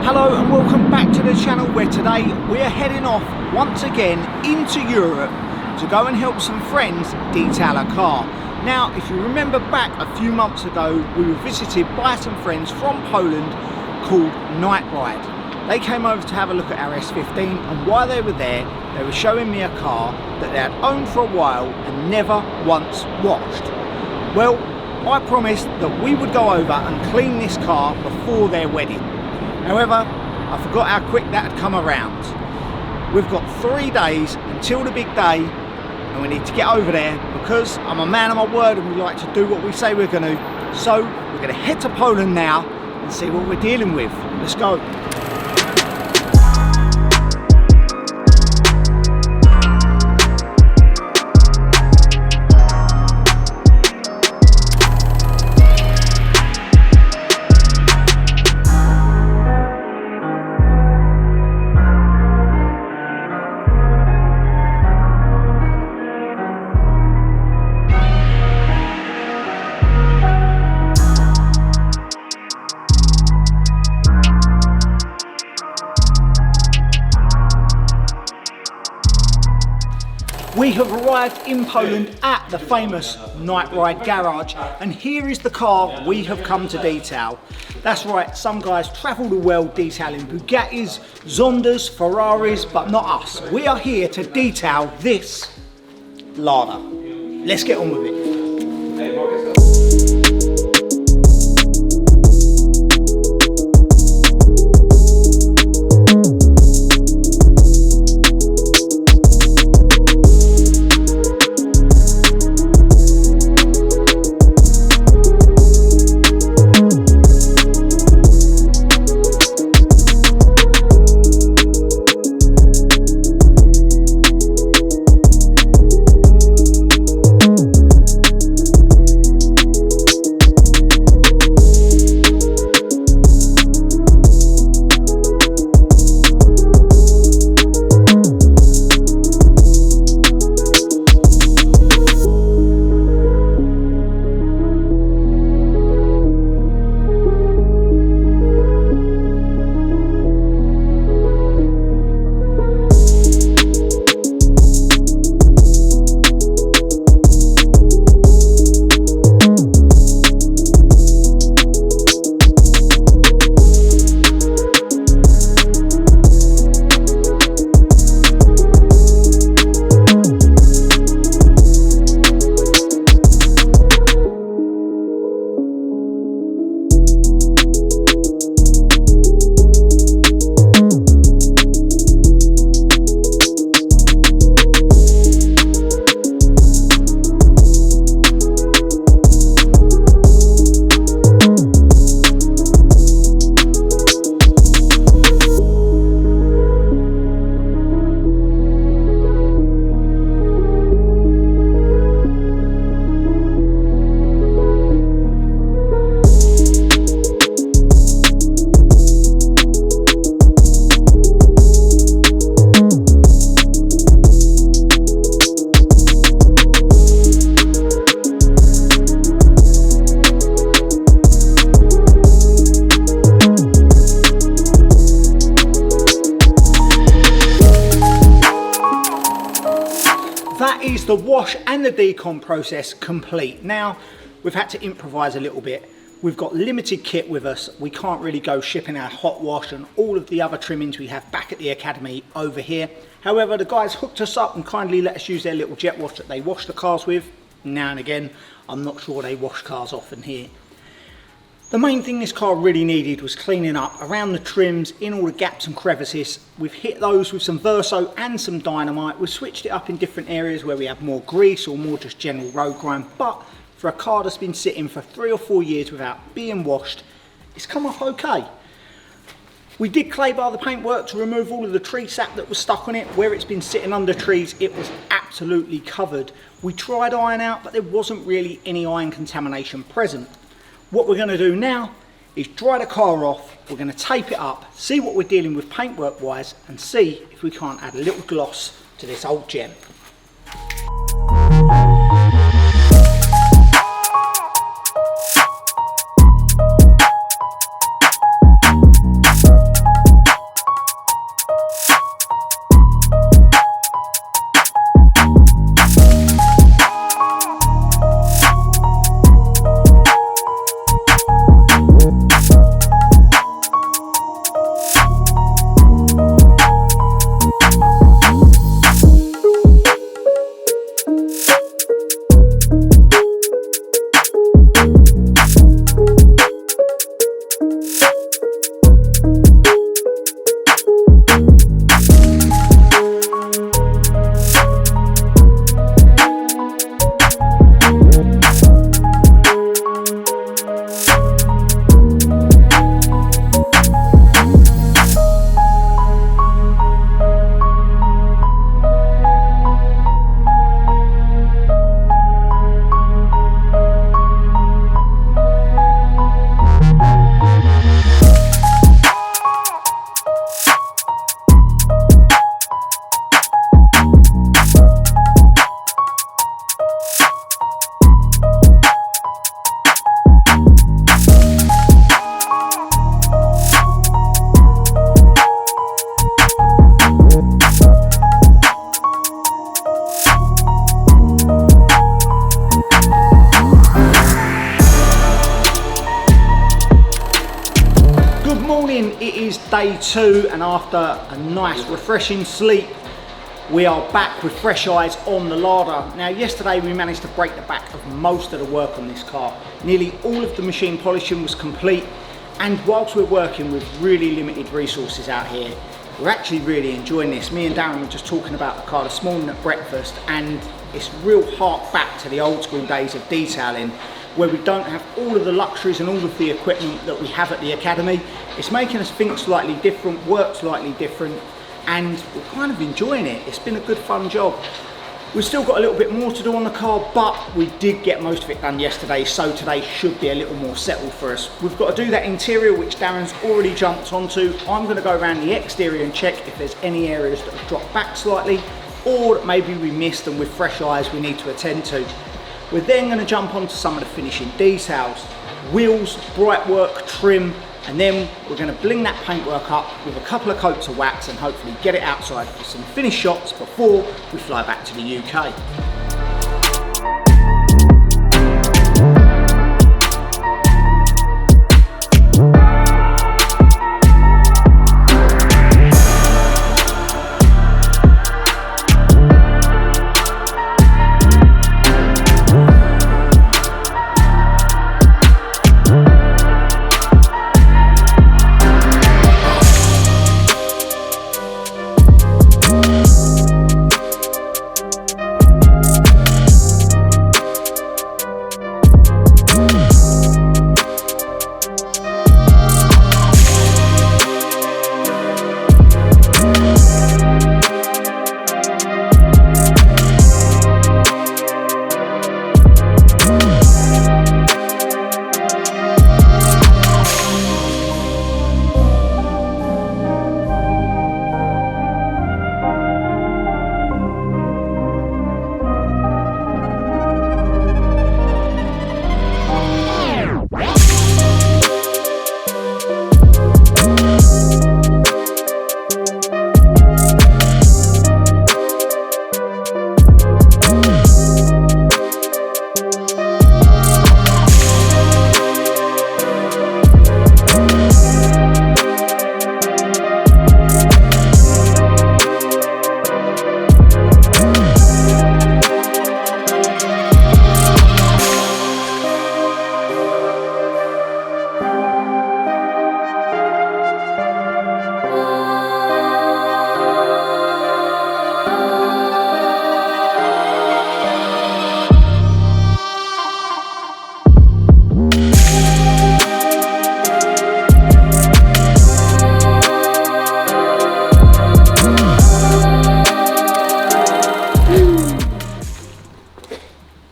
Hello and welcome back to the channel, where today we're heading off once again into Europe to go and help some friends detail a car. Now, if you remember back a few months ago, we were visited by some friends from Poland called Nightride. They came over to have a look at our S15, and while they were there, they were showing me a car that they had owned for a while and never once washed. Well, I promised that we would go over and clean this car before their wedding. However, I forgot how quick that had come around. We've got 3 days until the big day, and we need to get over there because I'm a man of my word and we like to do what we say we're going to. So we're going to head to Poland now and see what we're dealing with. Let's go. We have arrived in Poland at the famous Nightride garage, and here is the car we have come to detail. That's right, some guys travel the world detailing Bugattis, Zondas, Ferraris, but not us. We are here to detail this Lada. Let's get on with it. That is the wash and the decon process complete. Now, we've had to improvise a little bit. We've got limited kit with us. We can't really go shipping our hot wash and all of the other trimmings we have back at the academy over here. However, the guys hooked us up and kindly let us use their little jet wash that they wash the cars with. Now and again, I'm not sure they wash cars often here. The main thing this car really needed was cleaning up around the trims, in all the gaps and crevices. We've hit those with some Verso and some Dynamite. We've switched it up in different areas where we have more grease or more just general road grime. But for a car that's been sitting for 3 or 4 years without being washed, it's come off okay. We did clay bar the paintwork to remove all of the tree sap that was stuck on it. Where it's been sitting under trees, it was absolutely covered. We tried iron out, but there wasn't really any iron contamination present. What we're going to do now is dry the car off. We're going to tape it up, see what we're dealing with paintwork wise, and see if we can't add a little gloss to this old gem. it is day 2, and after a nice refreshing sleep, we are back with fresh eyes on the Lada. Now yesterday we managed to break the back of most of the work on this car. Nearly all of the machine polishing was complete, and whilst we're working with really limited resources out here, we're actually really enjoying this. Me and Darren were just talking about the car this morning at breakfast, and it's real hark back to the old school days of detailing, where we don't have all of the luxuries and all of the equipment that we have at the Academy. It's making us think slightly different, work slightly different, and we're kind of enjoying it. It's been a good fun job. We've still got a little bit more to do on the car, but we did get most of it done yesterday, so today should be a little more settled for us. We've got to do that interior, which Darren's already jumped onto. I'm going to go around the exterior and check if there's any areas that have dropped back slightly, or that maybe we missed and with fresh eyes we need to attend to. We're then going to jump onto some of the finishing details, wheels, bright work, trim, and then we're going to bling that paintwork up with a couple of coats of wax and hopefully get it outside for some finished shots before we fly back to the UK.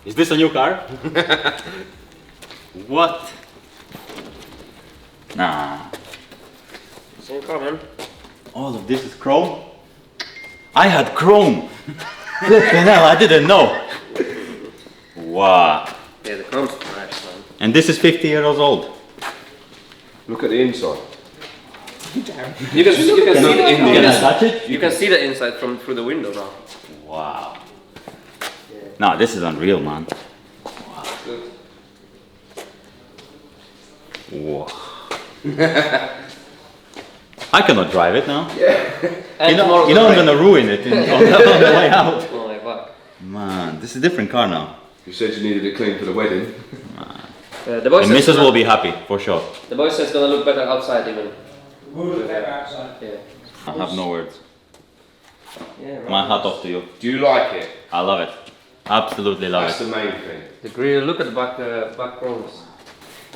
Is this a new car? What? Nah. Same car, man. All of this is chrome? I had chrome! Flipping hell, I didn't know! Wow. Yeah, the chrome's nice, man. And this is 50 years old. Look at the inside. You can see the Can I touch it? You can see the inside from through the window now. Wow. No, this is unreal, man. Good. Wow. I cannot drive it now. Yeah. You know I'm gonna ruin it on the way out. Oh my god. Man, this is a different car now. You said you needed it clean for the wedding. The boy And says Mrs. will be happy, for sure. The boy says it's gonna look better outside even. We'll look better outside. Yeah. I have no words. Yeah, right. My hat off to you. Do you like it? I love it. Absolutely love That's it. the main thing. The grill, look at the back chromes.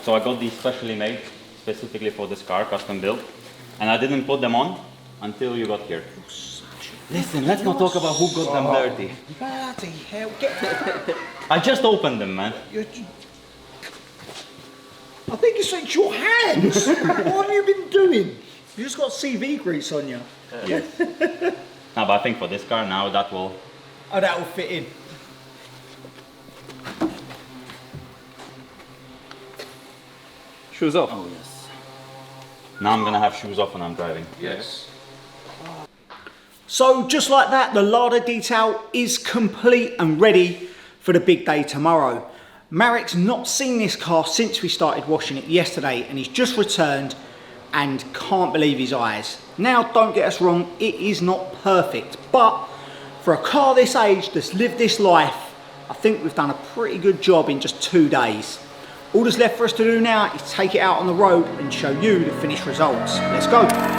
So I got these specially made, specifically for this car, custom built. And I didn't put them on until you got here. Listen, let's not talk about who got them dirty. Bloody hell, get I just opened them, man. I think it's your hands. What have you been doing? You just got CV grease on you. Yes. No, but I think for this car now that will... Oh, that will fit in. Shoes off. Oh, yes. Now I'm gonna have shoes off when I'm driving. Yes. So just like that, the Lada detail is complete and ready for the big day tomorrow. Marek's not seen this car since we started washing it yesterday, and he's just returned, and can't believe his eyes. Now, don't get us wrong, it is not perfect, but for a car this age that's lived this life, I think we've done a pretty good job in just 2 days. All that's left for us to do now is take it out on the road and show you the finished results. Let's go.